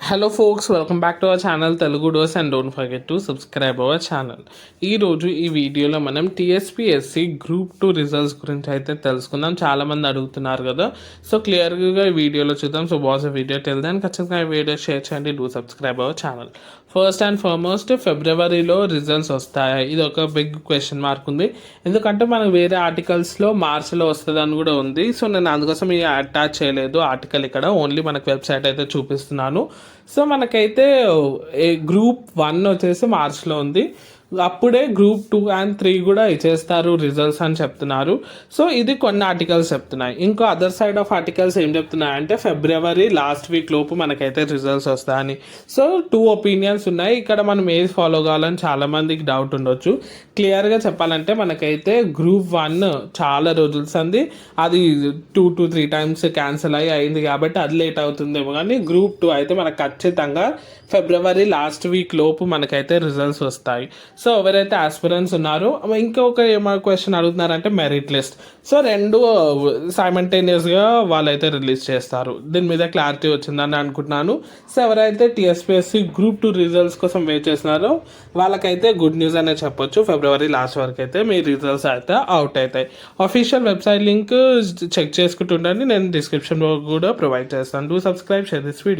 Hello folks, welcome back to our channel Telugu డోస్ and don't forget to subscribe our channel. ఈరోజు ఈ వీడియోలో మనం టీఎస్పీఎస్సి గ్రూప్ 2 రిజల్ట్స్ గురించి అయితే తెలుసుకుందాం. చాలామంది అడుగుతున్నారు కదా, సో క్లియర్గా ఈ వీడియోలో చూద్దాం. సో వాచ్ వీడియో టెల్ దాన్ ఖచ్చితంగా ఈ వీడియో షేర్ చేయండి, do subscribe our channel. First and foremost, ఫిబ్రవరిలో రిజల్ట్స్ వస్తాయా? ఇది ఒక బిగ్ క్వశ్చన్ మార్క్ ఉంది, ఎందుకంటే మనకు వేరే ఆర్టికల్స్లో మార్చ్లో వస్తుందని కూడా ఉంది. సో నేను అందుకోసం ఈ అటాచ్ చేయలేదు ఆర్టికల్, ఇక్కడ ఓన్లీ మనకు వెబ్సైట్ అయితే చూపిస్తున్నాను. సో మనకైతే గ్రూప్ 1 వచ్చేసి మార్చ్లో ఉంది, అప్పుడే గ్రూప్ 2 and 3 కూడా ఇచ్చేస్తారు రిజల్ట్స్ అని చెప్తున్నారు. సో ఇది కొన్ని ఆర్టికల్స్ చెప్తున్నాయి. ఇంకో అదర్ సైడ్ ఆఫ్ ఆర్టికల్స్ ఏం చెప్తున్నాయి అంటే ఫిబ్రవరి లాస్ట్ వీక్ లోపు మనకైతే రిజల్ట్స్ వస్తాయని. సో 2 ఒపీనియన్స్ ఉన్నాయి ఇక్కడ. మనం ఏది ఫాలో కావాలని చాలామందికి డౌట్ ఉండొచ్చు. క్లియర్గా చెప్పాలంటే మనకైతే గ్రూప్ 1 చాలా రోజులు సంది, అది 2 to 3 times క్యాన్సిల్ అయింది కాబట్టి అది లేట్ అవుతుందేమో, కానీ గ్రూప్ 2 అయితే మనకు ఖచ్చితంగా ఫిబ్రవరి లాస్ట్ వీక్ లోపు మనకైతే రిజల్ట్స్ వస్తాయి. సో ఎవరైతే ఆస్పిరెంట్స్ ఉన్నారో, ఇంకొక ఏమో క్వశ్చన్ అడుగుతున్నారంటే మెరిట్ లిస్ట్. సో రెండు సైమల్టేనియస్గా వాళ్ళైతే రిలీజ్ చేస్తారు. దీని మీద క్లారిటీ వచ్చిందని అనుకుంటున్నాను. సో ఎవరైతే టీఎస్పీఎస్సి గ్రూప్ 2 రిజల్ట్స్ కోసం వెయిట్ చేస్తున్నారో వాళ్ళకైతే గుడ్ న్యూస్ అనే చెప్పొచ్చు. ఫిబ్రవరి లాస్ట్ వరకు అయితే మీ రిజల్ట్స్ అయితే అవుట్ అవుతాయి. అఫీషియల్ వెబ్సైట్ లింక్ చెక్ చేసుకుంటుండండి, నేను డిస్క్రిప్షన్లో కూడా ప్రొవైడ్ చేస్తాను. Do subscribe, share this video.